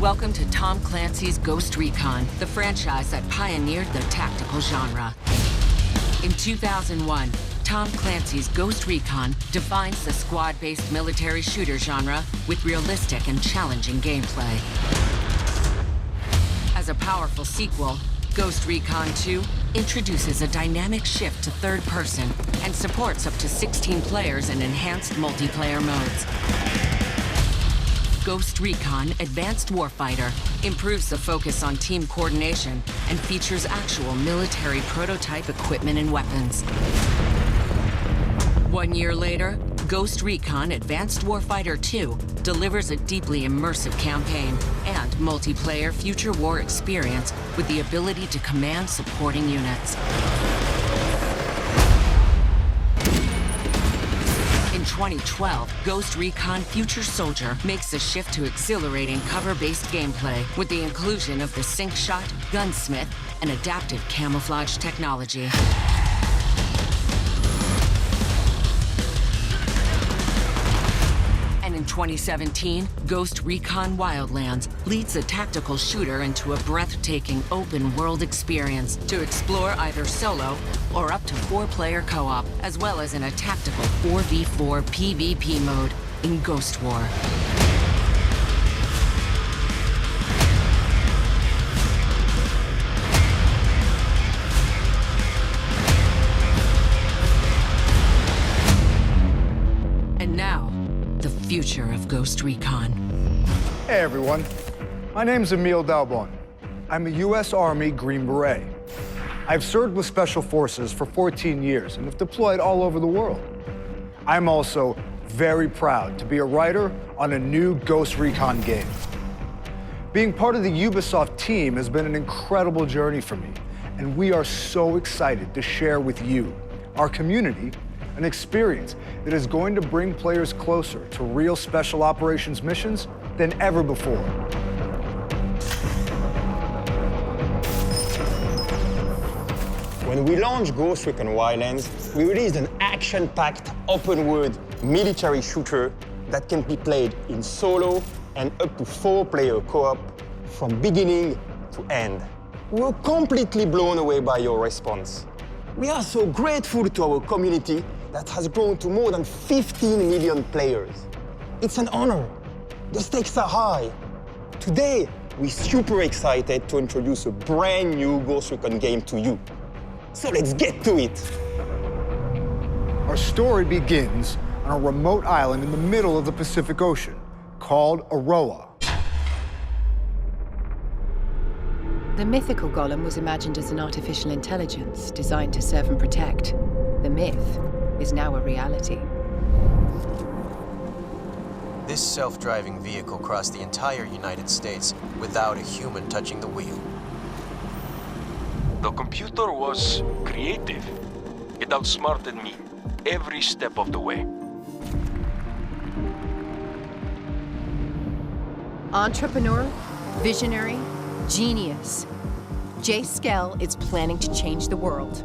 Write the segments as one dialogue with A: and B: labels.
A: Welcome to Tom Clancy's Ghost Recon, the franchise that pioneered the tactical genre. In 2001, Tom Clancy's Ghost Recon defines the squad-based military shooter genre with realistic and challenging gameplay. As a powerful sequel, Ghost Recon 2 introduces a dynamic shift to third person and supports up to 16 players in enhanced multiplayer modes. Ghost Recon Advanced Warfighter improves the focus on team coordination and features actual military prototype equipment and weapons. 1 year later, Ghost Recon Advanced Warfighter 2 delivers a deeply immersive campaign and multiplayer future war experience with the ability to command supporting units. In 2012, Ghost Recon Future Soldier makes a shift to exhilarating cover-based gameplay with the inclusion of the sync shot, gunsmith, and adaptive camouflage technology. And in 2017, Ghost Recon Wildlands leads a tactical shooter into a breathtaking open-world experience to explore either solo or up to 4-player co-op, as well as in a tactical 4v4 PvP mode in Ghost War. And now, the future of Ghost Recon.
B: Hey everyone, my name's Emil Dalbon. I'm a U.S. Army Green Beret. I've served with Special Forces for 14 years and have deployed all over the world. I'm also very proud to be a writer on a new Ghost Recon game. Being part of the Ubisoft team has been an incredible journey for me, and we are so excited to share with you, our community, an experience that is going to bring players closer to real special operations missions than ever before.
C: When we launched Ghost Recon Wildlands, we released an action-packed, open-world military shooter that can be played in solo and up to 4-player co-op from beginning to end. We were completely blown away by your response. We are so grateful to our community that has grown to more than 15 million players. It's an honor. The stakes are high. Today, we're super excited to introduce a brand new Ghost Recon game to you. So let's get to it.
B: Our story begins on a remote island in the middle of the Pacific Ocean called Aurora.
D: The mythical golem was imagined as an artificial intelligence designed to serve and protect. The myth is now a reality.
E: This self-driving vehicle crossed the entire United States without a human touching the wheel.
F: The computer was creative. It outsmarted me every step of the way.
D: Entrepreneur, visionary, genius. Jay Skell is planning to change the world.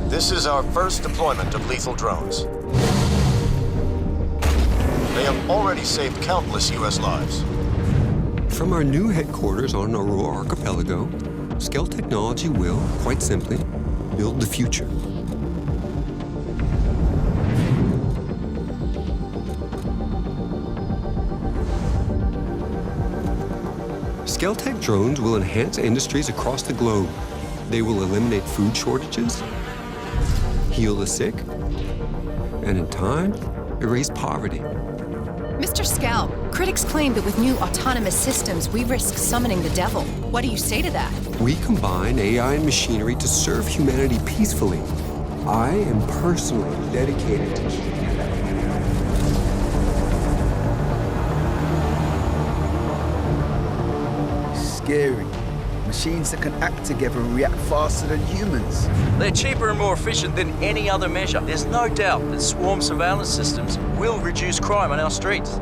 E: This is our first deployment of lethal drones. They have already saved countless U.S. lives.
G: From our new headquarters on Aurora Archipelago, Skell Technology will, quite simply, build the future. Skell-Tech drones will enhance industries across the globe. They will eliminate food shortages, heal the sick, and in time, erase poverty.
D: Mr. Skell, critics claim that with new autonomous systems, we risk summoning the devil. What do you say to that?
G: We combine AI and machinery to serve humanity peacefully. I am personally dedicated to keeping that.
H: Scary. Machines that can act together and react faster than humans.
I: They're cheaper and more efficient than any other measure. There's no doubt that swarm surveillance systems will reduce crime on our streets.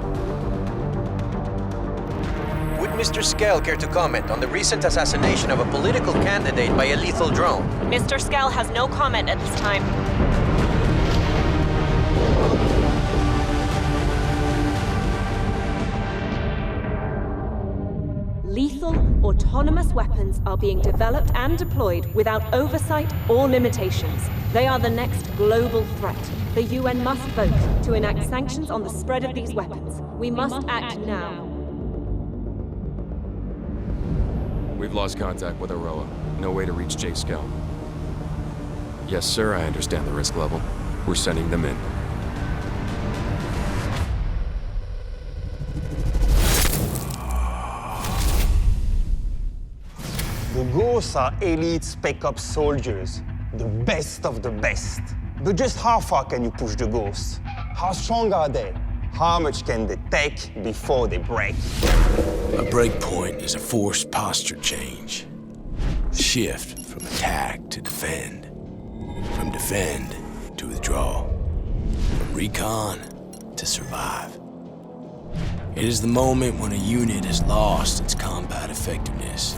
E: Would Mr. Skell care to comment on the recent assassination of a political candidate by a lethal drone?
J: Mr. Skell has no comment at this time. autonomous weapons are being developed and deployed without oversight or limitations. They are the next global threat. The UN must vote to enact sanctions on the spread of these weapons. We must act now.
F: We've lost contact with Aurora. No way to reach J. Skell. Yes, sir, I understand the risk level. We're sending them in.
C: The Ghosts are elite Spec Ops soldiers, the best of the best. But just how far can you push the Ghosts? How strong are they? How much can they take before they break?
K: A breakpoint is a forced posture change. Shift from attack to defend. From defend to withdraw. From recon to survive. It is the moment when a unit has lost its combat effectiveness,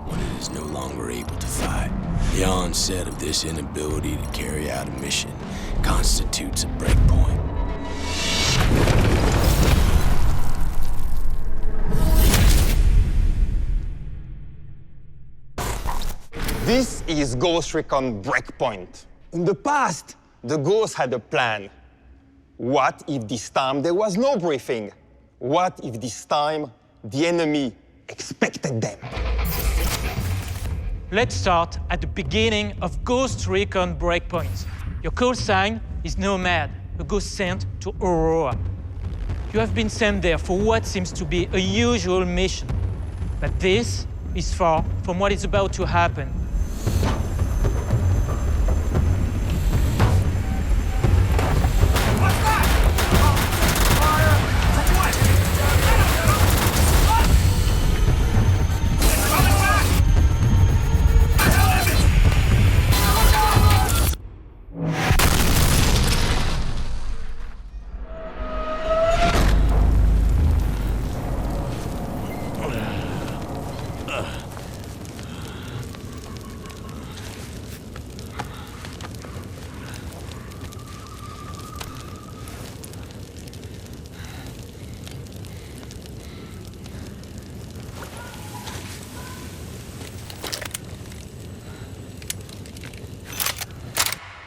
K: when it is no longer able to fight. The onset of this inability to carry out a mission constitutes a breakpoint.
C: This is Ghost Recon Breakpoint. In the past, the Ghosts had a plan. What if this time there was no briefing? What if this time the enemy expected them?
L: Let's start at the beginning of Ghost Recon Breakpoint. Your call sign is Nomad, a ghost sent to Aurora. You have been sent there for what seems to be a usual mission. But this is far from what is about to happen.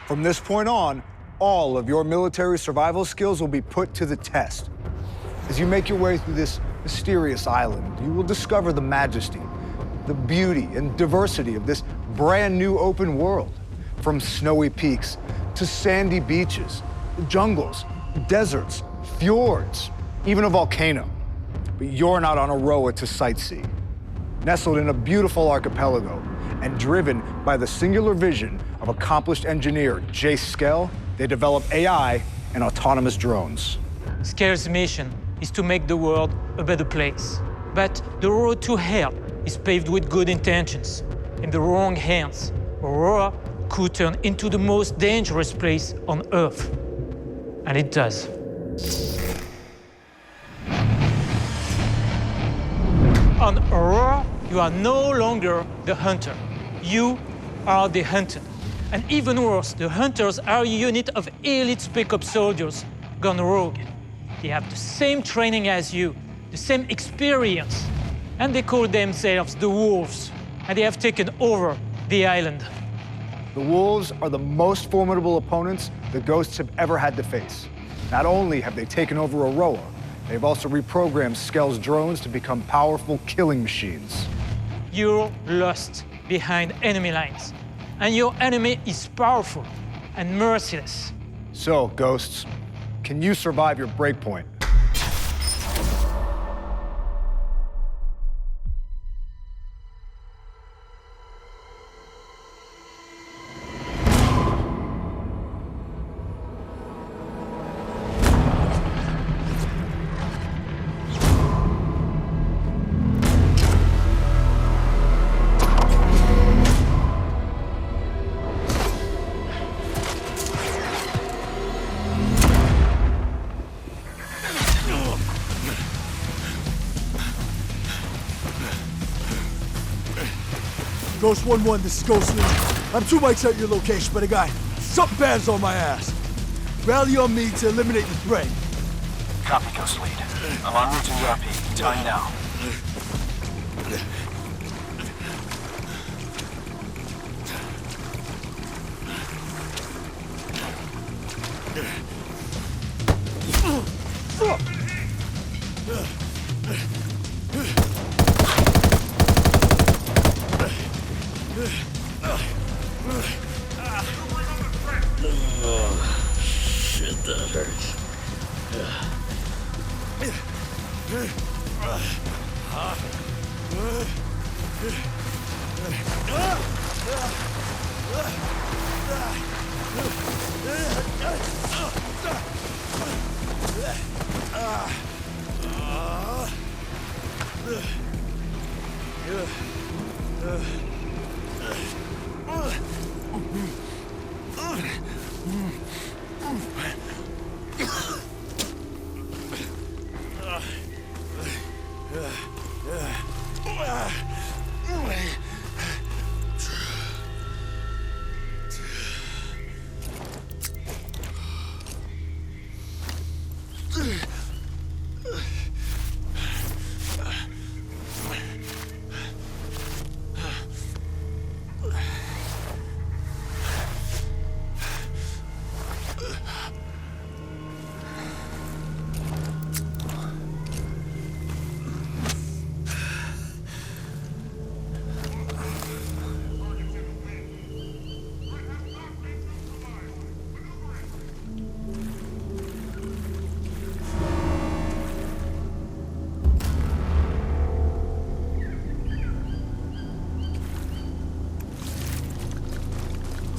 B: From this point on, all of your military survival skills will be put to the test. As you make your way through this mysterious island, you will discover the majesty, the beauty and diversity of this brand new open world. From snowy peaks to sandy beaches, jungles, deserts, fjords, even a volcano. But you're not on Aurora to sightsee. Nestled in a beautiful archipelago and driven by the singular vision of accomplished engineer J. Skell, they develop AI and autonomous drones.
L: Skell's mission is to make the world a better place. But the road to hell is paved with good intentions. In the wrong hands, Aurora could turn into the most dangerous place on Earth. And it does. On Aurora, you are no longer the hunter. You are the hunted. And even worse, the hunters are a unit of elite Spec Ops soldiers gone rogue. They have the same training as you, the same experience, and they call themselves the Wolves, and they have taken over the island.
B: The Wolves are the most formidable opponents the Ghosts have ever had to face. Not only have they taken over Aurora, they've also reprogrammed Skell's drones to become powerful killing machines.
L: You're lost behind enemy lines, and your enemy is powerful and merciless.
B: So, Ghosts, can you survive your breakpoint?
M: Ghost 1-1, this is Ghost Lead. I'm 2 mics at your location, but I got something bad's on my ass. Rally on me to eliminate the threat.
N: Copy, Ghost Lead. I'm en route to ERP. Time now.
K: Shit, that hurts.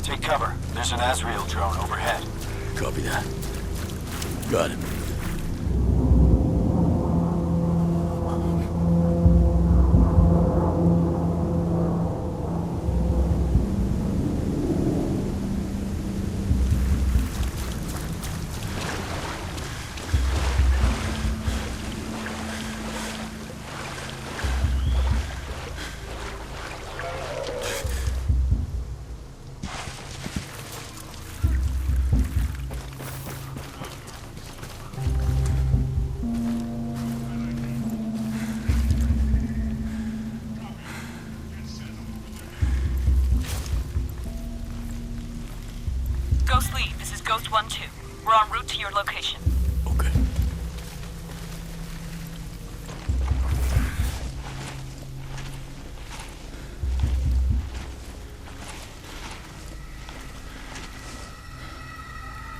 N: Take cover. There's an Azrael drone overhead.
K: Copy that. Got it.
O: Ghost Lead, this is Ghost 1-2. We're en route to your location.
K: Okay.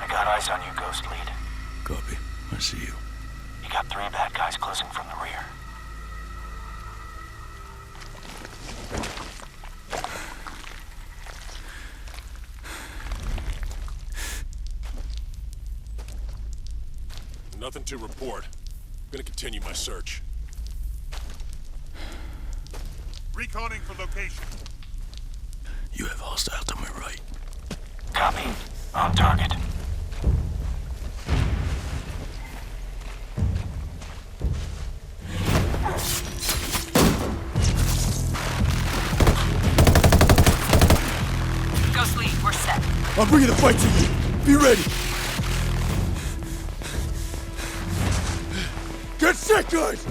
N: I got eyes on you, Ghost Lead.
K: Copy. I see you.
N: You got 3 bad guys closing from the rear.
P: Nothing to report. I'm gonna continue my search. Reconning for location.
K: You have hostile to my right.
N: Copy. On target.
O: Ghost Lead, we're set.
M: I'm bringing the fight to you. Be ready. Get set, guys!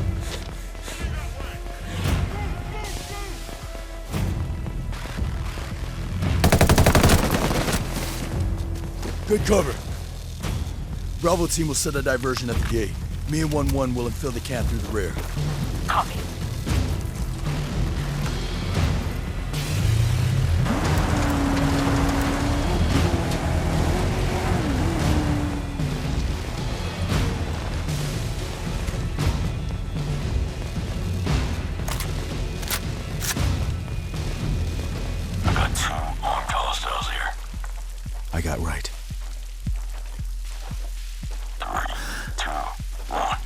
M: Good cover. Bravo team will set a diversion at the gate. Me and 1-1 will infill the camp through the rear.
O: Copy.
K: I got right.
N: 3, 2, 1.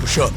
M: Push up.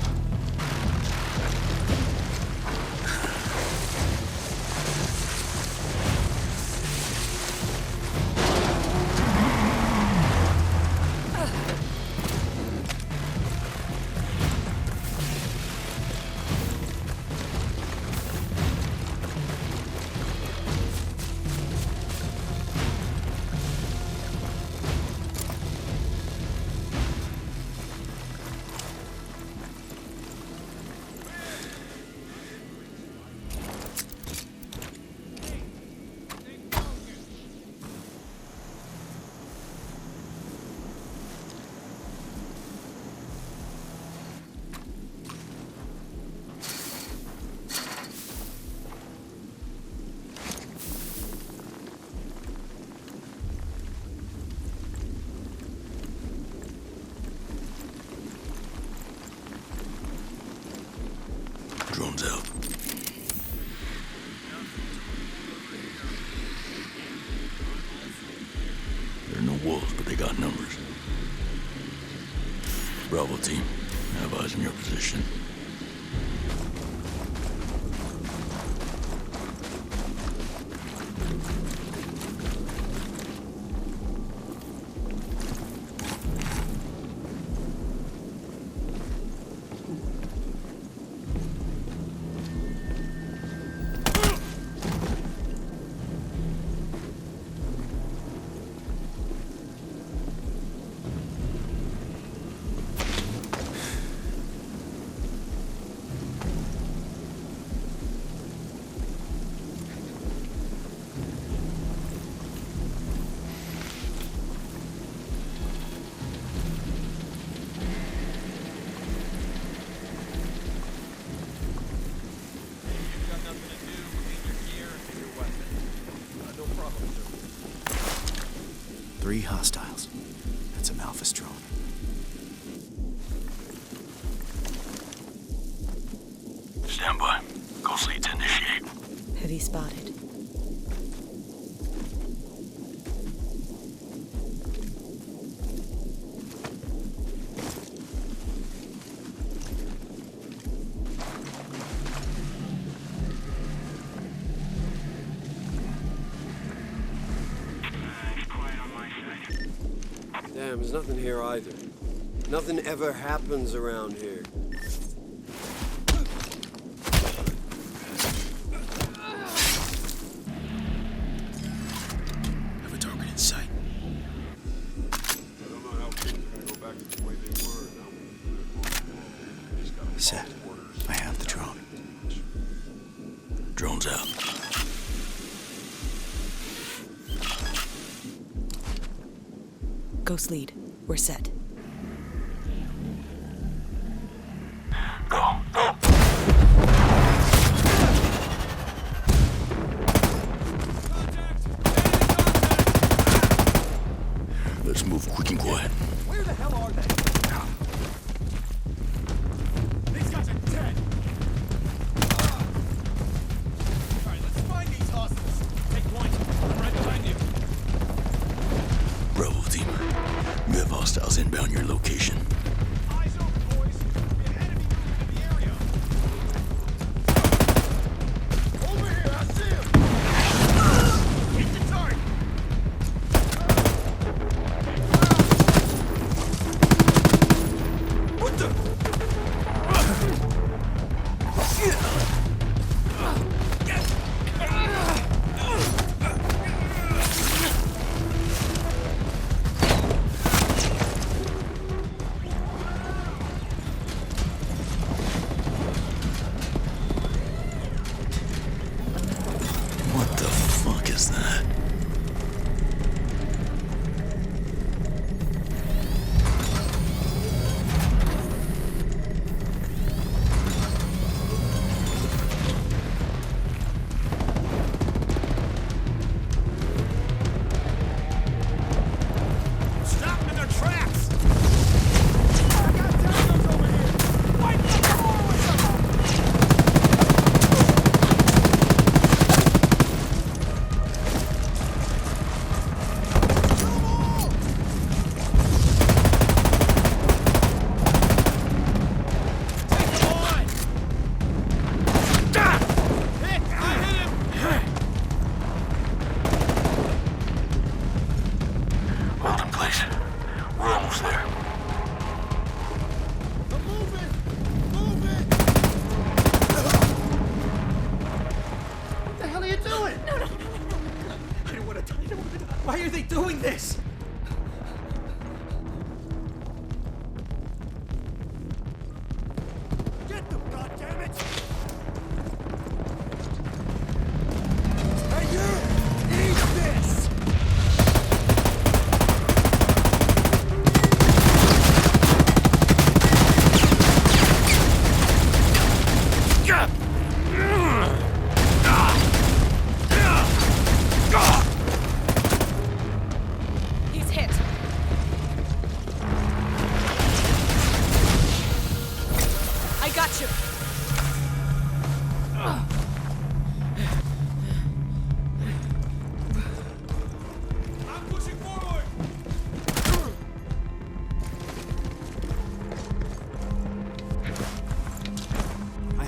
K: are no wolves, but they got numbers. Bravo team, have eyes in your position.
Q: Three hostiles. That's a Malphus drone.
K: Stand by. Ghost lead to initiate.
J: Heavy spotted.
R: Damn, there's nothing here either. Nothing ever happens around here.
Q: Have a target in sight. Set. I have the drone.
K: Drone's out.
J: Ghost lead. We're set.
K: Go. Let's move quick and quiet.
M: Where the hell are they? These guys are dead. All right, let's find these hostiles. Take point. I'm right behind you.
K: Bravo team, you have hostiles inbound your location.
M: Eyes open, boys. We have enemy moving in the area. Over here, I see him. Hit the target. What the?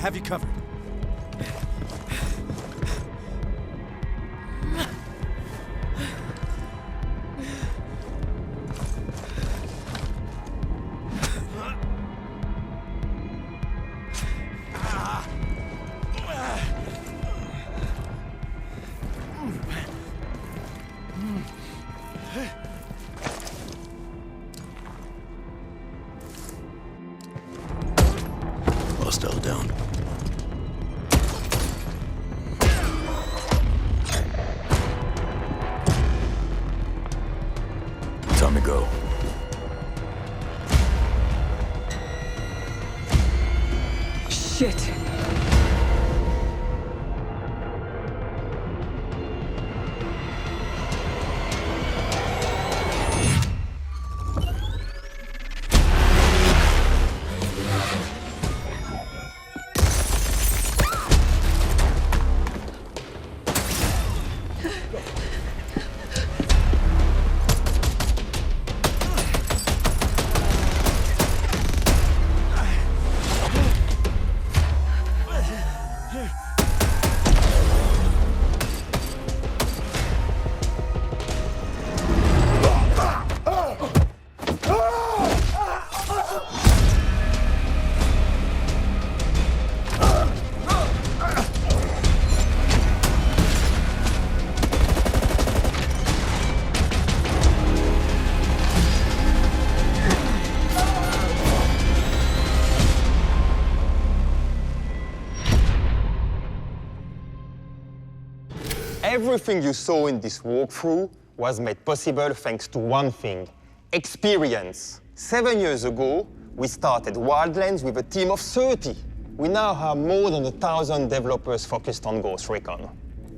M: have you covered.
K: Hostile down. Time to go.
J: Shit.
C: Everything you saw in this walkthrough was made possible thanks to one thing: experience. 7 years ago, we started Wildlands with a team of 30. We now have more than 1,000 developers focused on Ghost Recon.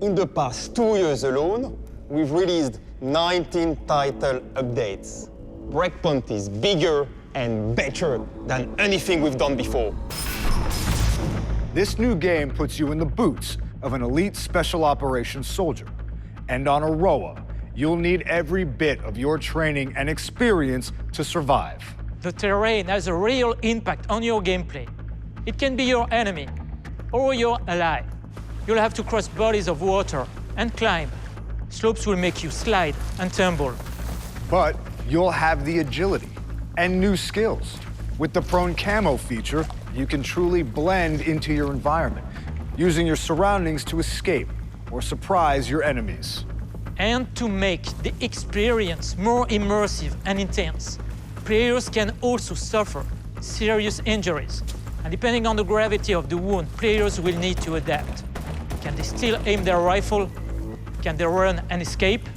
C: In the past 2 years alone, we've released 19 title updates. Breakpoint is bigger and better than anything we've done before.
B: This new game puts you in the boots of an elite special operations soldier. And on Aurora, you'll need every bit of your training and experience to survive.
L: The terrain has a real impact on your gameplay. It can be your enemy or your ally. You'll have to cross bodies of water and climb. Slopes will make you slide and tumble.
B: But you'll have the agility and new skills. With the prone camo feature, you can truly blend into your environment, using your surroundings to escape or surprise your enemies.
L: And to make the experience more immersive and intense, players can also suffer serious injuries. And depending on the gravity of the wound, players will need to adapt. Can they still aim their rifle? Can they run and escape?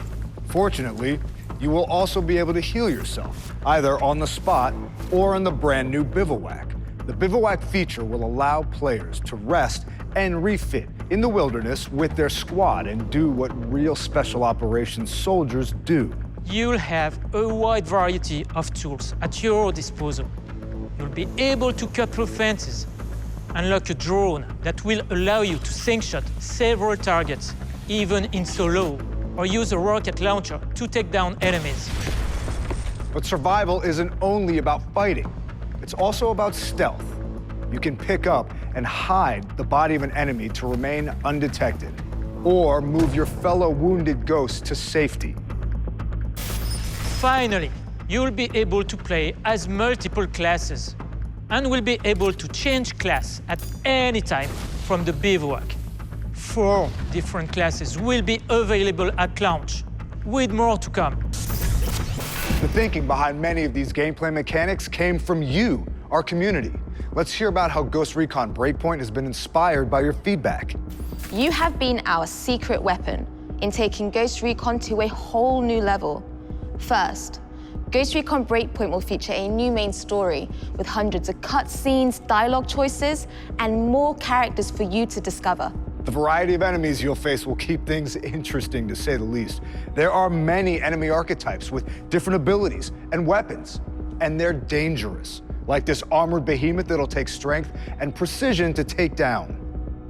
B: Fortunately, you will also be able to heal yourself, either on the spot or in the brand new bivouac. The bivouac feature will allow players to rest and refit in the wilderness with their squad and do what real special operations soldiers do.
L: You'll have a wide variety of tools at your disposal. You'll be able to cut through fences, unlock a drone that will allow you to sync-shot several targets, even in solo, or use a rocket launcher to take down enemies.
B: But survival isn't only about fighting. It's also about stealth. You can pick up and hide the body of an enemy to remain undetected, or move your fellow wounded ghosts to safety.
L: Finally, you'll be able to play as multiple classes, and will be able to change class at any time from the bivouac. 4 different classes will be available at launch, with more to come.
B: The thinking behind many of these gameplay mechanics came from you, our community. Let's hear about how Ghost Recon Breakpoint has been inspired by your feedback.
S: You have been our secret weapon in taking Ghost Recon to a whole new level. First, Ghost Recon Breakpoint will feature a new main story with hundreds of cutscenes, dialogue choices, and more characters for you to discover.
B: The variety of enemies you'll face will keep things interesting, to say the least. There are many enemy archetypes with different abilities and weapons, and they're dangerous, like this armored behemoth that'll take strength and precision to take down.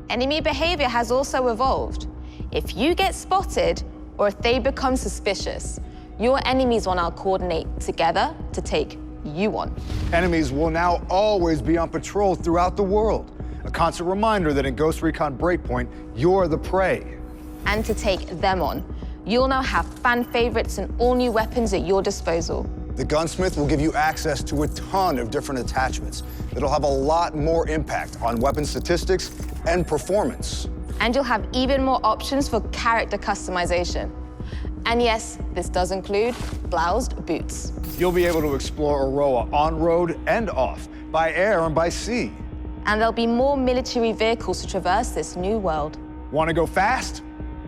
S: Enemy behavior has also evolved. If you get spotted, or if they become suspicious, your enemies will now coordinate together to take you on.
B: Enemies will now always be on patrol throughout the world, A constant reminder that in Ghost Recon Breakpoint, you're the prey.
S: And to take them on, you'll now have fan favorites and all new weapons at your disposal.
B: The gunsmith will give you access to a ton of different attachments that'll have a lot more impact on weapon statistics and performance.
S: And you'll have even more options for character customization. And yes, this does include bloused boots.
B: You'll be able to explore Aurora on-road and off, by air and by sea.
S: And there'll be more military vehicles to traverse this new world.
B: Want to go fast?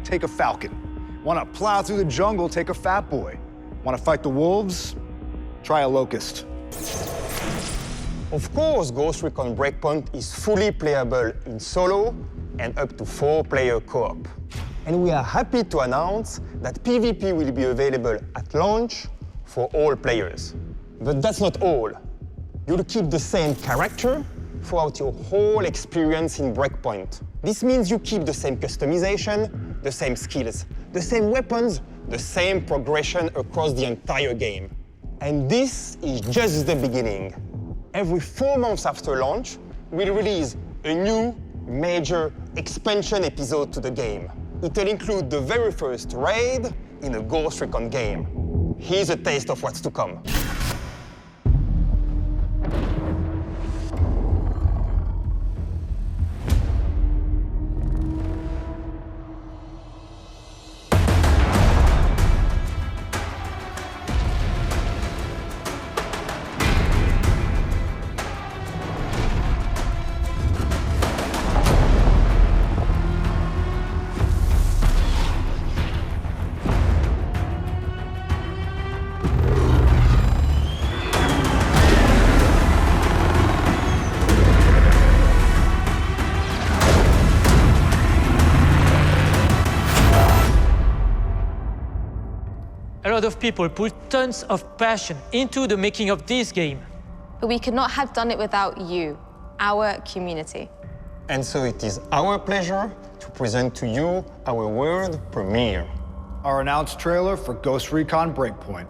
B: Take a Falcon. Want to plow through the jungle? Take a Fat Boy. Want to fight the wolves? Try a Locust.
C: Of course, Ghost Recon Breakpoint is fully playable in solo and up to 4-player co-op. And we are happy to announce that PvP will be available at launch for all players. But that's not all. You'll keep the same character throughout your whole experience in Breakpoint. This means you keep the same customization, the same skills, the same weapons, the same progression across the entire game. And this is just the beginning. Every 4 months after launch, we'll release a new major expansion episode to the game. It'll include the very first raid in a Ghost Recon game. Here's a taste of what's to come.
L: A lot of people put tons of passion into the making of this game.
S: But we could not have done it without you, our community.
C: And so it is our pleasure to present to you our world premiere.
B: Our announced trailer for Ghost Recon Breakpoint.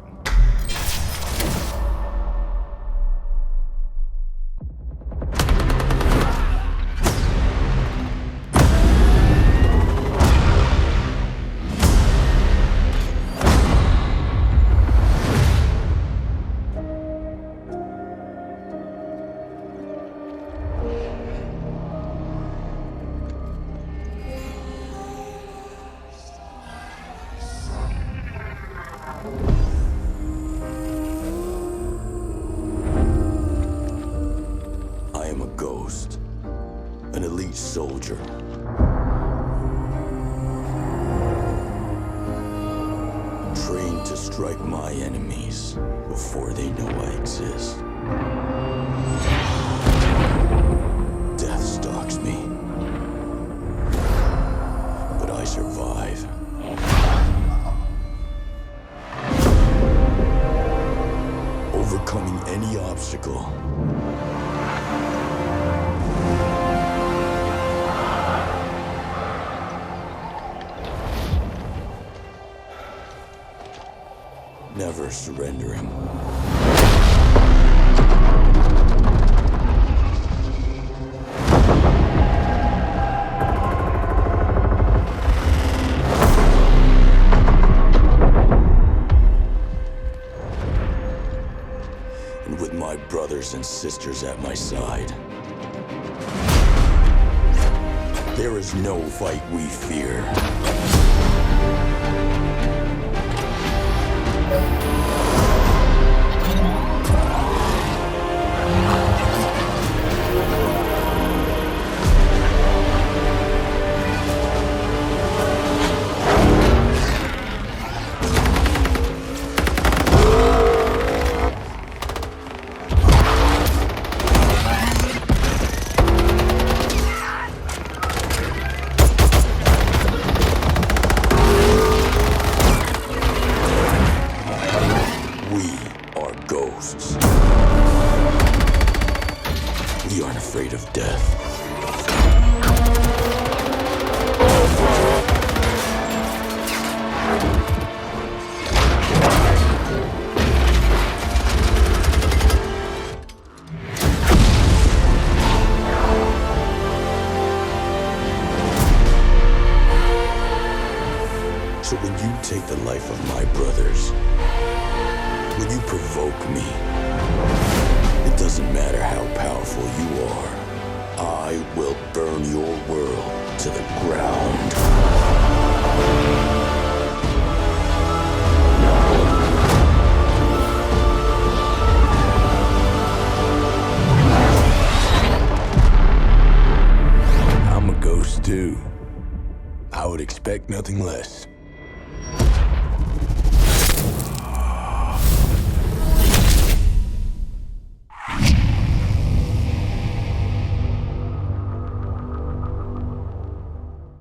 K: An elite soldier. Trained to strike my enemies before they know I exist. Death stalks me, but I survive. Overcoming any obstacle. Never surrendering. And with my brothers and sisters at my side, there is no fight we fear. take the life of my brothers, when you provoke me, it doesn't matter how powerful you are, I will burn your world to the ground. I'm a ghost too. I would expect nothing less.